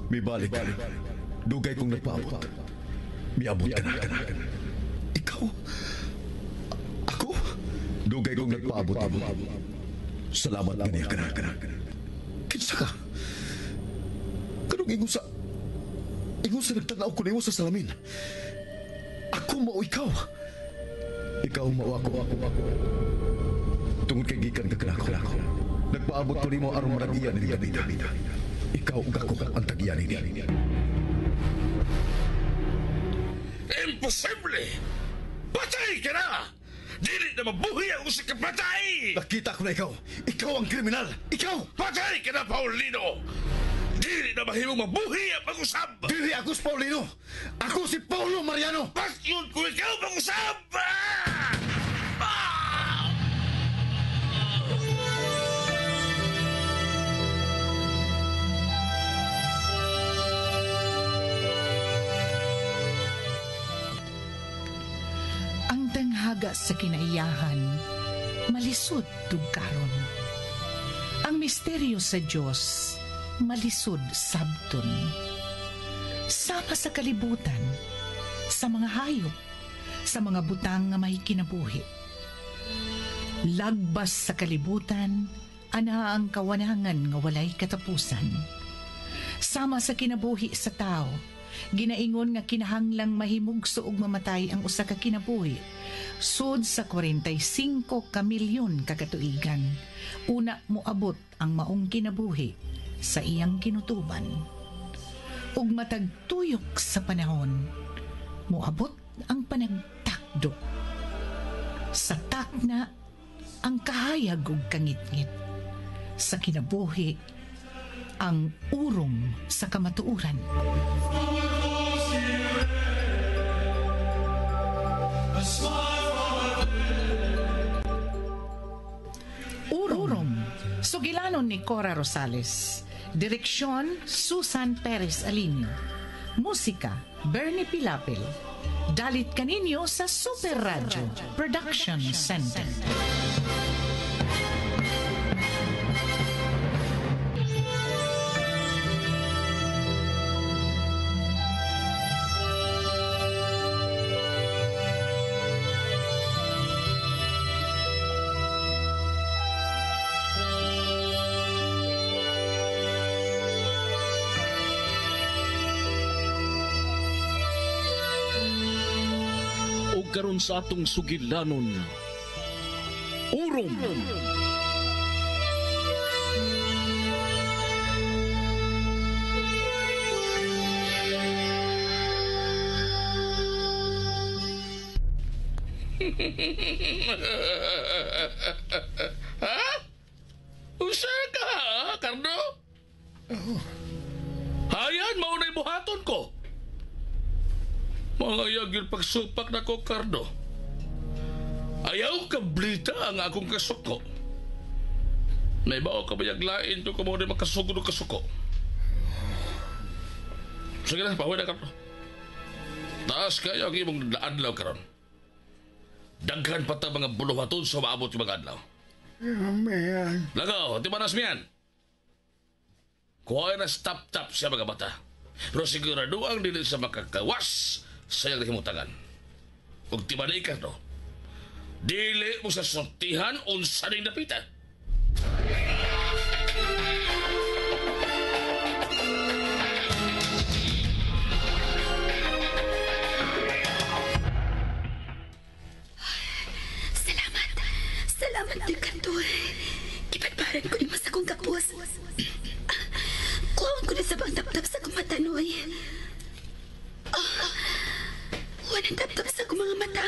May balik ka. Dugay kong nagpaabot. Miabot ka na. Ikaw? Ako? Dugay kong nagpaabot. Salamat ganiya ka na. Kinsa ka? Kanong ingon sa nagtanaw ko na sa salamin. Ako mao ikaw. Ikaw mao ako. Tungod kay gikan ka kanako. Nagpaabot ko nimo aron maragiyan ni David. Ikaw ug ako ang tagyan ni. Imposible! Patay ka na! Dili na mabuhi ang usa ka patay! Nakita ko na ikaw. Ikaw ang kriminal. Ikaw! Patay ka na, Paulino! Dili na mahimong mabuhi ang pag-usab! Dili ako si Paulino. Ako si Paulo Mariano. Basyon ko ikaw pag-usab! Ang tanghaga sa kinaiyahan, malisod tugkaron. Ang misteryo sa Diyos, malisod sabton. Sama sa kalibutan, sa mga hayop, sa mga butang nga may kinabuhi. Lagbas sa kalibutan, ana ang kawanangan nga walay katapusan. Sama sa kinabuhi sa tao, ginaingon nga kinahanglang mahimugso ug mamatay ang usa ka kinabuhi sud sa 45 ka milyon ka katuigan. Una moabot ang maong kinabuhi sa iyang kinutuban. Ug matag tuyok sa panahon, moabot ang panagtakdo. Sa takna ang kahayag ug kangitngit. Sa kinabuhi ang urong sa kamatuuran. Urong, sugilanon ni Cora Rosales. Direksyon, Susan Perez Alinio. Musika, Bernie Pilapil. Dalit kaninyo sa Super Radio Production Center. Karon sa atong sugilanon, urong. Ha? Usa ka, Cardo? Hayan, maunay buhaton ko. Mga yagil pagsupak na ko, Cardo. Ayaw ka blita ang akong kasuko. Naibaw ka bayaglain to kamo na makasugo ng kasuko. Sige na, pahuwi na, Cardo. Taas kayo ang imong adlaw karon. Daghan pa ta mga buluhaton sa maabot yung mga adlaw. Amen. Lagaw, di ba nasmiyan? Kuha na stop-top siya mga bata. Pero sigurado ang dili sa makakawas sayang nahimutangan. Kung tibanay ka, no? Dili mo sa sortihan unsa ning napita. Salamat din kanto. Kipagparan ko ni mas akong kapos. Kuhawan ko na sa bang tap-tap sa kumatanoy. Walang tap-tap sa akong mga mata.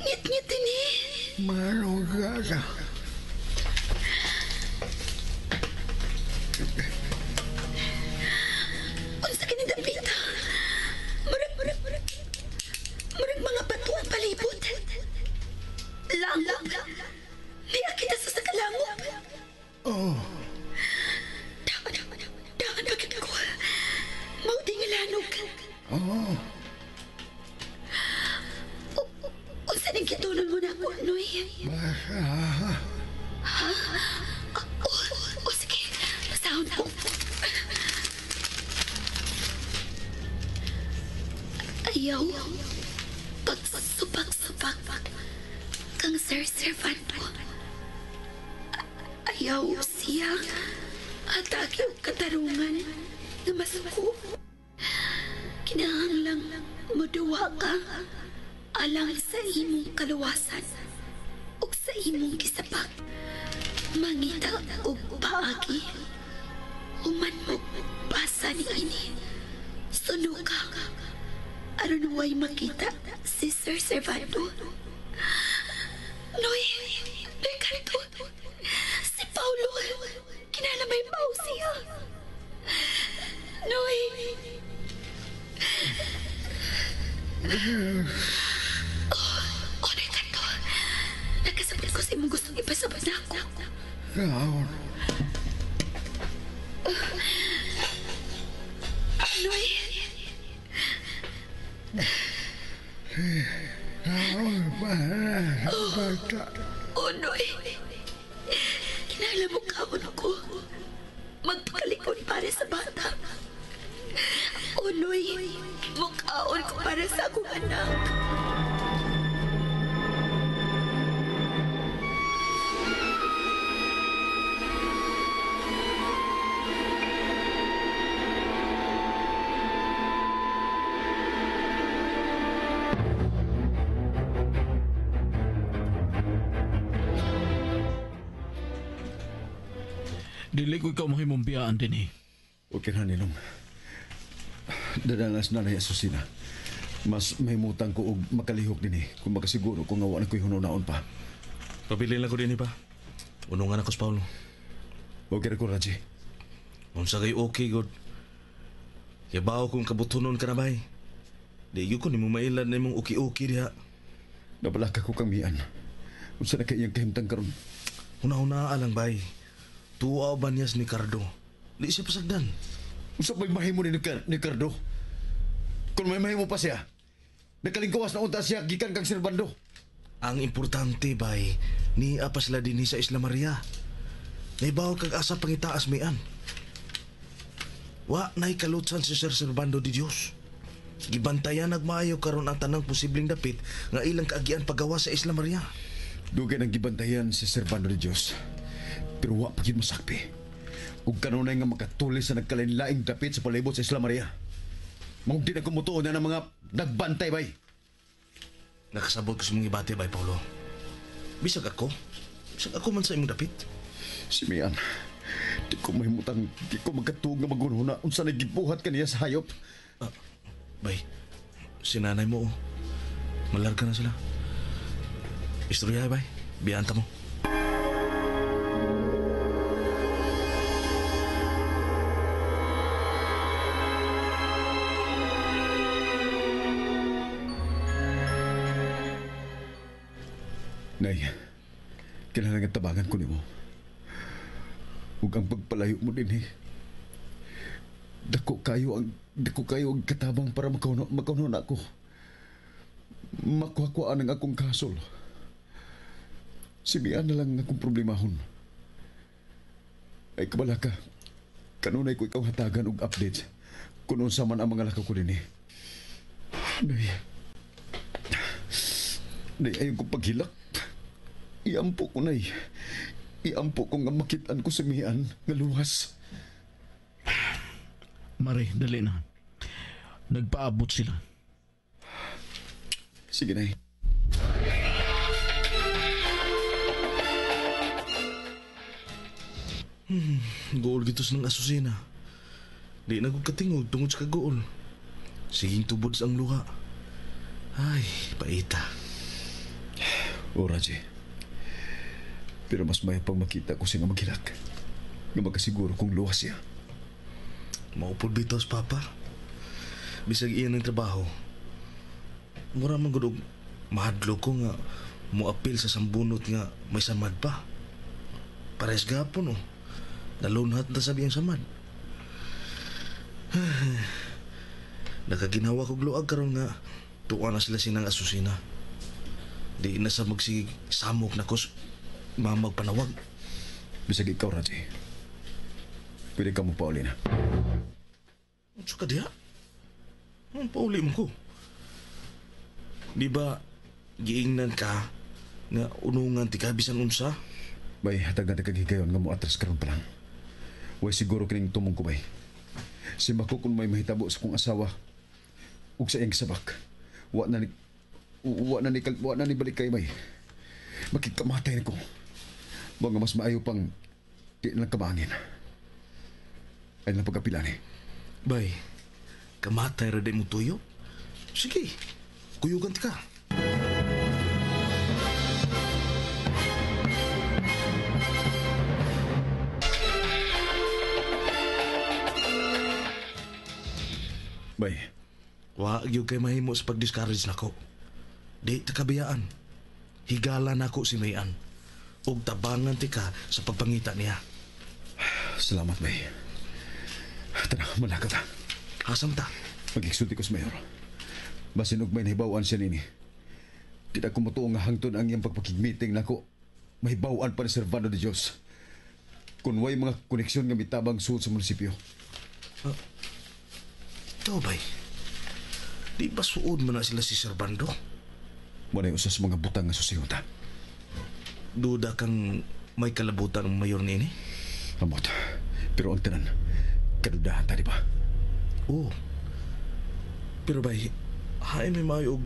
Ngit-ngit din eh. Marong gaga. Unsa ka ni Dapita? Murag mga bato ang palibot. Langog. Niya kita sa sakalango. Oh. Dahan agad ko. Mauding ilanog. Oh. Unsa ning gitunon mo na ako, Noy? Basa. Ha? O sige. Sound po. ayaw. Pagsupak-supak kang Sir Servando. Ayaw siya atake og katarungan nga masuko. Kinahanglang moduwa ka alang sa imong kaluwasan ug sa imong gisapak. Mangita og paagi. Human mo basa ni ini. Suno ka. Aron way makita si Sir Servando. Noy kanto. Si Paulo. Kinala may bao siya. Noy. Noy kanto. Nagkasabot ko sa imong gustong ipasabot na ako. Kaon. Noy. Kaon para bata. Noy. Kinala mo kaon ko. Magpakalikod para sa bata. Noy. Mukhaon ko para sa akong anak. Dili ko ikaw mahimong biyaan din eh. Okay na nilong. Dadalas na na Asusina. Mas may mutang ko og makalihok din kung makasiguro kung ngawa na ko'y hununaon pa. Pabilin lang ko din pa. Unungan ako sa Paulo. Okay na ko, Raji. Unsa kay okay, God. Yabaw kung kabutunon ka na bay. Di ko ni mo mailan na mong uki-uki diha. Nabalaka ko kang mian. Unsa na kay iyang kahimtang karon? Una-una alang bay. Tuwa ba niya ni Cardo? Di siya pasagdan. Unsa may mahimo ni Cardo? Kung may mahimo pa siya, nakalingkawas na unta siya gikan kang Servando. Ang importante bay, ni apa sila din sa Isla Maria. Naibaw kag asa pangitaas mayan. Wa nay kalutsan si Sir Servando di Dios. Gibantayan nagmaayo karon ang tanang posibleng dapit nga ilang kaagian paggawa sa Isla Maria. Dugay nang gibantayan si Servando de Dios. Pero wa pa gid masakpi. Ug kanunay nga makatulis sa nagkalain-laing dapit sa palibot sa Isla Maria. Mong di na kumutuon na ng mga nagbantay bay. Nakasabot ko sa mga ibate bay, Paulo. Bisag ako man sa imong dapit. Si Mian, di ko mahimutang, di ko magkatuog nga magunhuna unsa na gibuhat kaniya sa hayop. Bay, si nanay mo, malarga na sila. Istorya, bay. Biyanta mo. Nay, kailangan nga tabangan ko nimo. Ug ang pagpalayo mo din Dako kayo ang katabang para makauno na ako. Makuha-kuhaan ang akong kasol. Simian na lang akong problemahon. Ay kabala ka, kanunay ko ikaw hatagan og updates kung unsa man ang mga lakaw ko din Nay, ayaw ko paghilak. Iampo ko, Nay. Iampo ko nga makitaan ko sa mian nga luwas. Mari, dali na. Nagpaabot sila. Sige, Nay. Gool gitos ng Asusina. Di na ko katingog tungod sa kagool. Siging tubod sa ang luha. Ay, paita. O, Raji. Pero mas may pang makita ko siya nga maghilak. Nga magkasiguro kung luwas siya. Maupod bitos, Papa. Bisag iyan ng trabaho. Mura man gudog mahadlo ko nga muapil sa sambunot nga may samad pa. Pares gapon, nalunhat na sabi ang samad. Nakaginawa ko gluag karon nga tuwa na sila sinang Asusina. Di na sa magsisamok na kus mamagpanawag. Bisag ikaw, Raji. Pwede ka mo pauli na. Unsa ka diha? Ang pauli mo ko. Di ba, giingnan ka nga unungan ti kabisan unsa? Bay, hatag na kagigayon nga mo atras karon pa lang. Way siguro kining tumong ko bay. Si Mako kung may mahitabo sa kong asawa ug sa iyang sabak. Wa na ni balik kay bay. Makikamatay na ko. Mga mas maayo pang di na kamangin. Ay na pagkapilan eh. Bay, kamatay ra day mo tuyo? Sige, kuyugan ti ka. Bay, Wa gyud kay mahimo sa pag-discourage nako. Di ta kabiyaan. Higala nako si Mayan. Ug tabangan ti ka sa pagpangita niya. salamat bay. Tara, malakaw ta. Hasam ta. Magigsulti ko sa mayor. Basin og may nahibawan siya nini. Di na ko matuong nga hangtod ang iyang pagpakigmeeting nako. Mahibawan pa ni Servando de Dios. Kung way mga koneksyon nga mitabang suod sa munisipyo. Ito bay. Di ba suod man na sila si Servando? Manay usas mga butang nga susihota. Duda kang may kalabutan ang mayor nini? Amot. Pero ang tanan, kadudahan ta, di ba? Oo. Pero bay, hay may mayog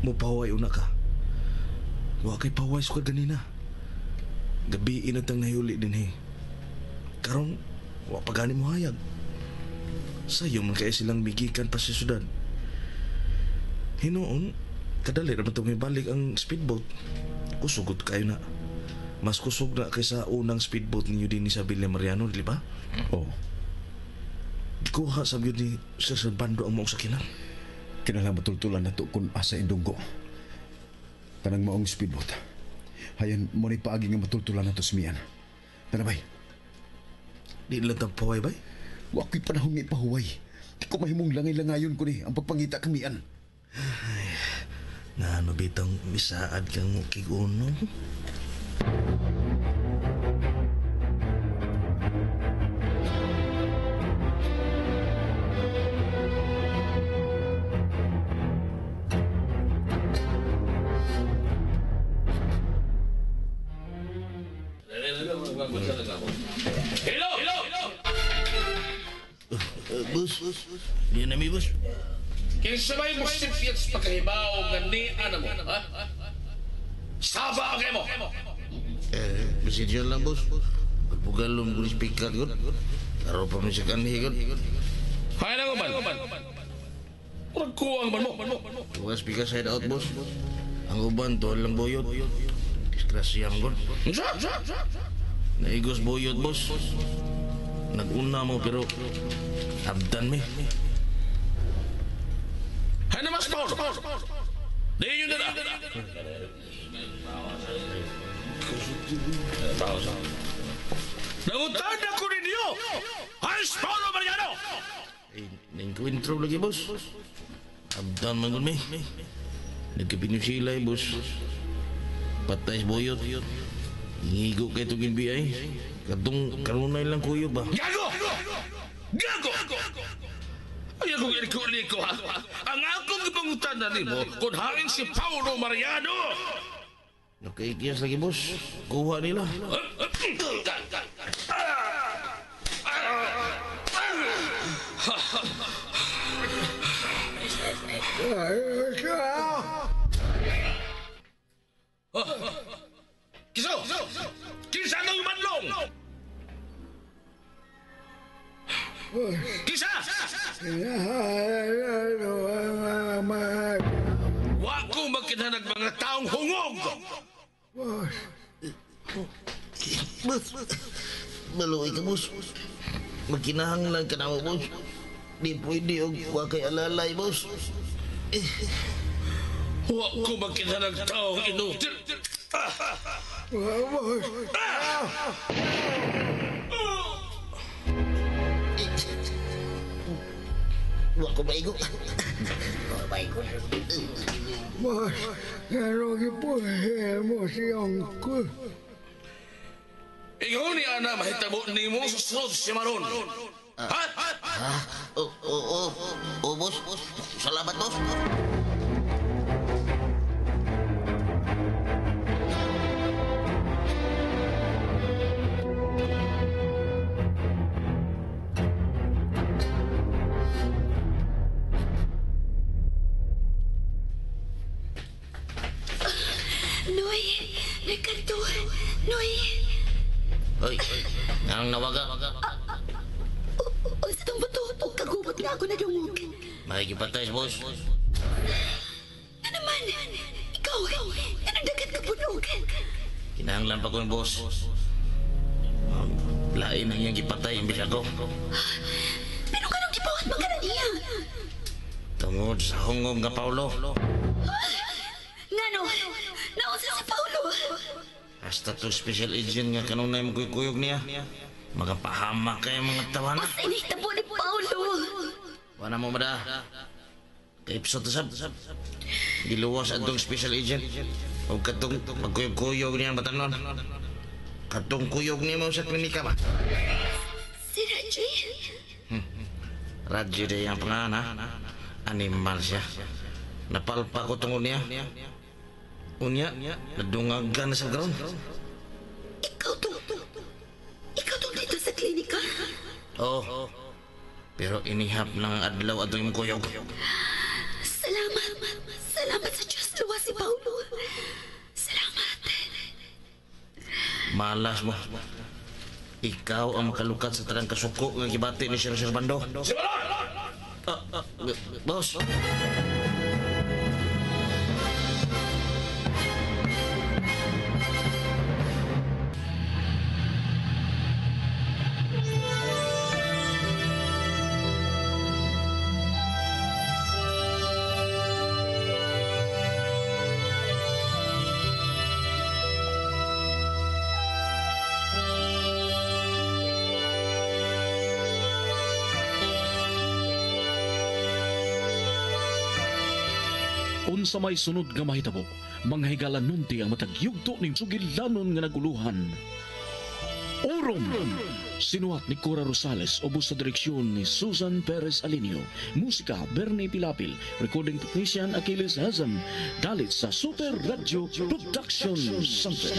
mo paway una ka. Wa kay paway sa ganina. Gabi inatang nahuli din he. Karon, wa pa gani mo hayag. Sayo man kaya silang migikan pa sa syudad. Hinoon, kadali naman itong ibalik ang speedboat. Kusugot kayo na. Mas kusog na kaysa unang speedboat ninyo din ni sa Villa Mariano, di ba? Oo. Di ko ha sabi ni Sir Servando ang maong sakinan. Kinala matultulan na to kung asa indunggo. Tanang maong speedboat. Hayan mo ni paagi nga matultulan na to simiyan. Tanabay, Di lang tang paway bay? wako'y panahon nga ipahuway. Di ko mahimong langay-langayon ko ni ang pagpangita kamian. Nga ano bitang misaad kang kiguno? Hello! Bus, di na mi bus. Kinsa may mo sipyat sa pagkahibaw nga ni ano mo, ha? Saba ang mo! Presensya lang, bos. Pagpugalom ko ni speaker ko. Araw pa mo siya kanhi ko. Kaya na uban? Magkuwang man mo. Tuwa speaker side out, bos. Ang uban, tuwan lang boyot. Diskrasyam ko. Naigos boyot, bos. Nag-una mo, pero abdan mi. Hay na mas Paul! Di yun na. Nangutan ako ninyo! Hans Paulo Mariano! Nang-intro lagi, bos. Abdan man ko mi. Nagkapinusilay, bos. Patay sa boyot. Hingigo kayo itong NBI. Katong karunay lang kuyo ba? Gago! Gago! Ay akong iliko-liko ha. Ang akong ipangutan na nimo kung hain si Paulo Mariano! Nakaikiyas lagi, bos. Kuha nila. Kiso! Kisa ng manlong! Kisa! Wa ko magkinhanag mga taong hungog! Bos, maluwi ka, bos. Magkinahanglan ka na mo, bos. Di pwede og wa kay alalay, bos. Wa ko magkinhanag taong inutil! Wa ko maigo. Wa maigo. Bos, ano gipuhe mo siyang ko? Ikaw ni Ana mahitabo ni mo sa sunod si Maron. Ha? Oh, bos. Salamat, bos. Hoy, ang nawaga. O sa itong buto, kagubot na ako nadungog. Makikipatay, boss. Ano naman? Ikaw, anong dagat ka bunog? Kinahanglan pa ko yung boss. Lain ang iyang gipatay, imbis ako. Pero kanong gibuhat man ka na niya? Tungod sa hungog nga Paulo. Ngano, naunsa si Paulo? Hasta to special agent nga kanunay mo kuyog niya. Magapahamak kayo mga tawanan. Mas inihitabo ni Paulo. Wala mo mada. Episode sab. Giluwas atong special agent. O katong magkuyog-kuyog niya batanon. Katong kuyog niya mo sa klinika ba? Si Raji? Radyo day ang pangalan ha. Animal siya. Napalpa ko tungod niya. Unya, nadungagan na sa ground. Ikaw tong dito sa klinika? Oh. Pero inihap ng adlaw atong imong kuyog. Salamat sa Diyos, luwas si Paulo. Salamat. Malas mo. Ikaw ang makalukat sa tarang kasuko ng kibati ni Sir Bando. Boss. Unsa may sunod nga mahitabo, manghigalan nunti ang matagyugto ning sugilanon nga naguluhan. Orom! Sinuhat ni Cora Rosales ubos sa direksyon ni Susan Perez Alinio. Musika Bernie Pilapil. Recording technician Achilles Hazam. Dalit sa Super Radio Production Center.